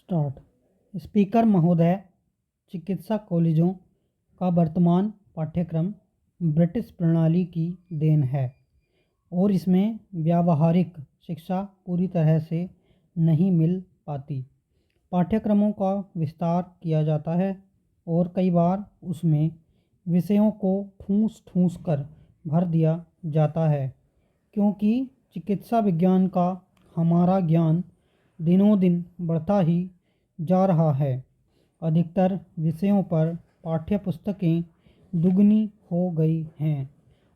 Start. Speaker महोदय, चिकित्सा कॉलेजों का वर्तमान पाठ्यक्रम ब्रिटिश प्रणाली की देन है और इसमें व्यावहारिक शिक्षा पूरी तरह से नहीं मिल पाती। पाठ्यक्रमों का विस्तार किया जाता है और कई बार उसमें विषयों को ठूंस ठूंस कर भर दिया जाता है, क्योंकि चिकित्सा विज्ञान का हमारा ज्ञान दिनों दिन बढ़ता ही जा रहा है। अधिकतर विषयों पर पाठ्य पुस्तकें दुगनी हो गई हैं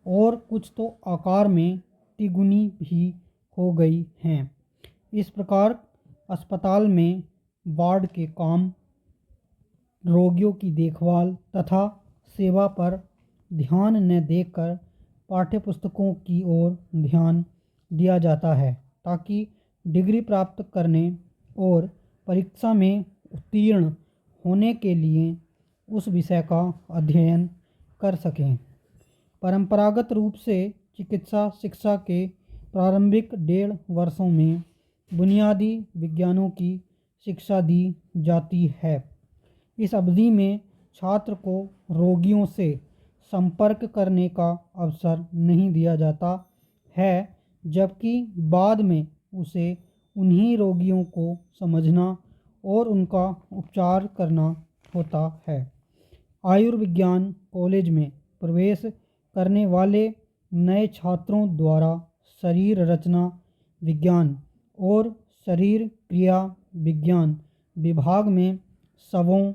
और कुछ तो आकार में तिगुनी भी हो गई हैं। इस प्रकार अस्पताल में वार्ड के काम, रोगियों की देखभाल तथा सेवा पर ध्यान न देकर पाठ्यपुस्तकों की ओर ध्यान दिया जाता है, ताकि डिग्री प्राप्त करने और परीक्षा में उत्तीर्ण होने के लिए उस विषय का अध्ययन कर सकें। परंपरागत रूप से चिकित्सा शिक्षा के प्रारंभिक 1.5 वर्षों में बुनियादी विज्ञानों की शिक्षा दी जाती है। इस अवधि में छात्र को रोगियों से संपर्क करने का अवसर नहीं दिया जाता है, जबकि बाद में उसे उन्हीं रोगियों को समझना और उनका उपचार करना होता है। आयुर्विज्ञान कॉलेज में प्रवेश करने वाले नए छात्रों द्वारा शरीर रचना विज्ञान और शरीर क्रिया विज्ञान विभाग में शवों,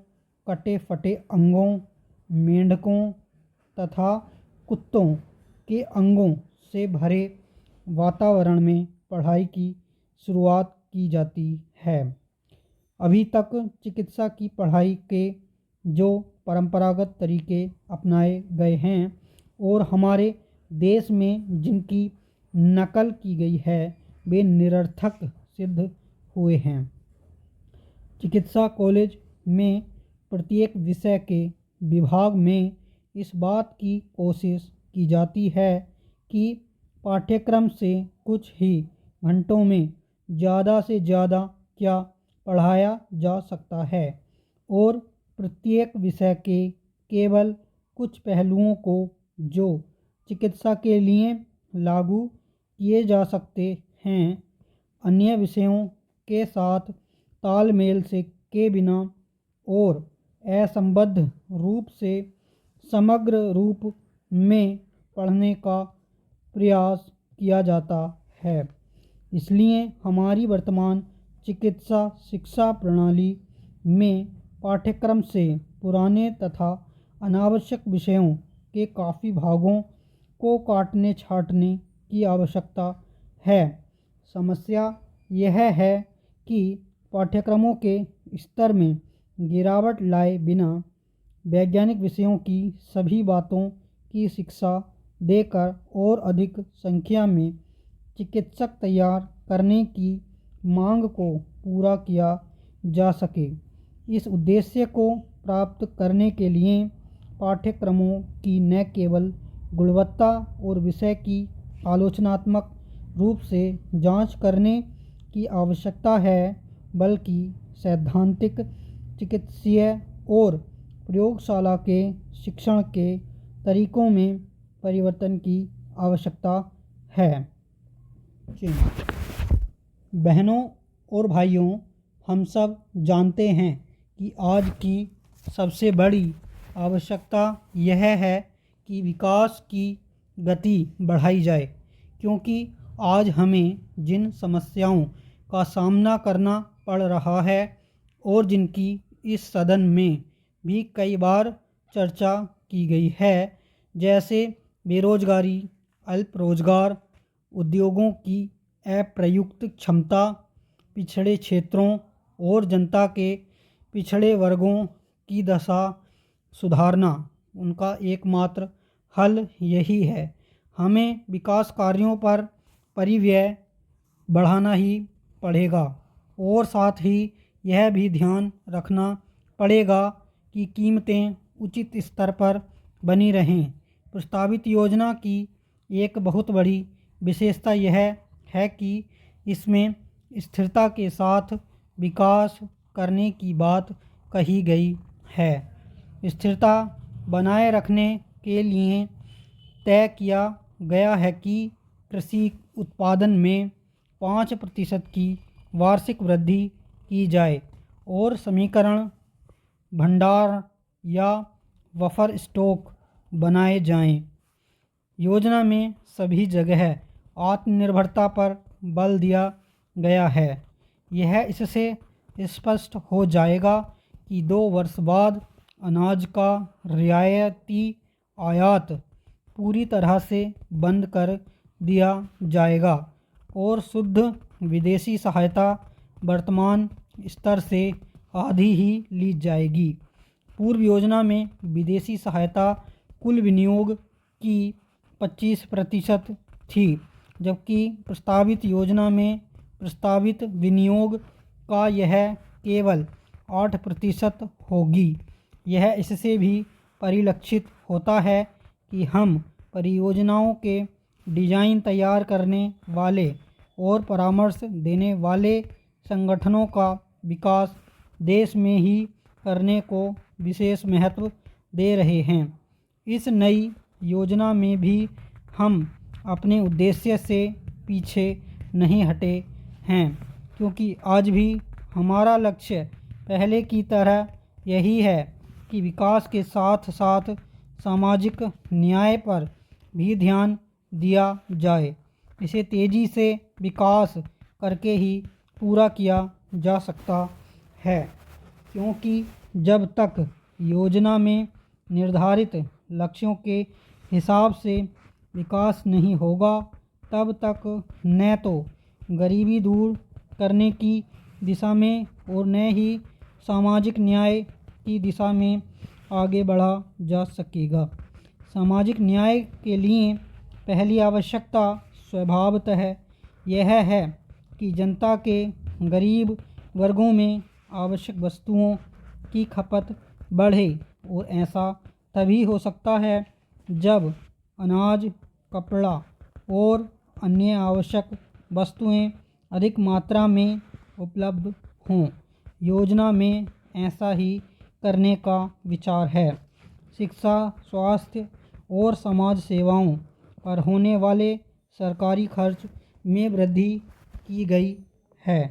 कटे फटे अंगों, मेंढकों तथा कुत्तों के अंगों से भरे वातावरण में पढ़ाई की शुरुआत की जाती है। अभी तक चिकित्सा की पढ़ाई के जो परंपरागत तरीके अपनाए गए हैं और हमारे देश में जिनकी नकल की गई है, वे निरर्थक सिद्ध हुए हैं। चिकित्सा कॉलेज में प्रत्येक विषय के विभाग में इस बात की कोशिश की जाती है कि पाठ्यक्रम से कुछ ही घंटों में ज़्यादा से ज़्यादा क्या पढ़ाया जा सकता है और प्रत्येक विषय के केवल कुछ पहलुओं को जो चिकित्सा के लिए लागू किए जा सकते हैं, अन्य विषयों के साथ तालमेल से के बिना और असंबद्ध रूप से समग्र रूप में पढ़ने का प्रयास किया जाता है। इसलिए हमारी वर्तमान चिकित्सा शिक्षा प्रणाली में पाठ्यक्रम से पुराने तथा अनावश्यक विषयों के काफ़ी भागों को काटने छाँटने की आवश्यकता है। समस्या यह है कि पाठ्यक्रमों के स्तर में गिरावट लाए बिना वैज्ञानिक विषयों की सभी बातों की शिक्षा देकर और अधिक संख्या में चिकित्सक तैयार करने की मांग को पूरा किया जा सके। इस उद्देश्य को प्राप्त करने के लिए पाठ्यक्रमों की न केवल गुणवत्ता और विषय की आलोचनात्मक रूप से जांच करने की आवश्यकता है, बल्कि सैद्धांतिक, चिकित्सीय और प्रयोगशाला के शिक्षण के तरीकों में परिवर्तन की आवश्यकता है। बहनों और भाइयों, हम सब जानते हैं कि आज की सबसे बड़ी आवश्यकता यह है कि विकास की गति बढ़ाई जाए, क्योंकि आज हमें जिन समस्याओं का सामना करना पड़ रहा है और जिनकी इस सदन में भी कई बार चर्चा की गई है, जैसे बेरोजगारी, अल्प रोजगार, उद्योगों की अप्रयुक्त क्षमता, पिछड़े क्षेत्रों और जनता के पिछड़े वर्गों की दशा सुधारना, उनका एकमात्र हल यही है। हमें विकास कार्यों पर परिव्यय बढ़ाना ही पड़ेगा और साथ ही यह भी ध्यान रखना पड़ेगा कि कीमतें उचित स्तर पर बनी रहें। प्रस्तावित योजना की एक बहुत बड़ी विशेषता यह है कि इसमें स्थिरता के साथ विकास करने की बात कही गई है। स्थिरता बनाए रखने के लिए तय किया गया है कि कृषि उत्पादन में 5% की वार्षिक वृद्धि की जाए और समीकरण भंडार या बफर स्टॉक बनाए जाएं। योजना में सभी जगह आत्मनिर्भरता पर बल दिया गया है। यह इससे स्पष्ट हो जाएगा कि 2 वर्ष बाद अनाज का रियायती आयात पूरी तरह से बंद कर दिया जाएगा और शुद्ध विदेशी सहायता वर्तमान स्तर से आधी ही ली जाएगी। पूर्व योजना में विदेशी सहायता कुल विनियोग की 25% थी, जबकि प्रस्तावित योजना में प्रस्तावित विनियोग का यह केवल 8% होगी। यह इससे भी परिलक्षित होता है कि हम परियोजनाओं के डिज़ाइन तैयार करने वाले और परामर्श देने वाले संगठनों का विकास देश में ही करने को विशेष महत्व दे रहे हैं। इस नई योजना में भी हम अपने उद्देश्य से पीछे नहीं हटे हैं, क्योंकि आज भी हमारा लक्ष्य पहले की तरह यही है कि विकास के साथ साथ सामाजिक न्याय पर भी ध्यान दिया जाए। इसे तेज़ी से विकास करके ही पूरा किया जा सकता है, क्योंकि जब तक योजना में निर्धारित लक्ष्यों के हिसाब से विकास नहीं होगा, तब तक न तो गरीबी दूर करने की दिशा में और न ही सामाजिक न्याय की दिशा में आगे बढ़ा जा सकेगा। सामाजिक न्याय के लिए पहली आवश्यकता स्वभावतः यह है कि जनता के गरीब वर्गों में आवश्यक वस्तुओं की खपत बढ़े, और ऐसा तभी हो सकता है जब अनाज, कपड़ा और अन्य आवश्यक वस्तुएं अधिक मात्रा में उपलब्ध हों। योजना में ऐसा ही करने का विचार है। शिक्षा, स्वास्थ्य और समाज सेवाओं पर होने वाले सरकारी खर्च में वृद्धि की गई है।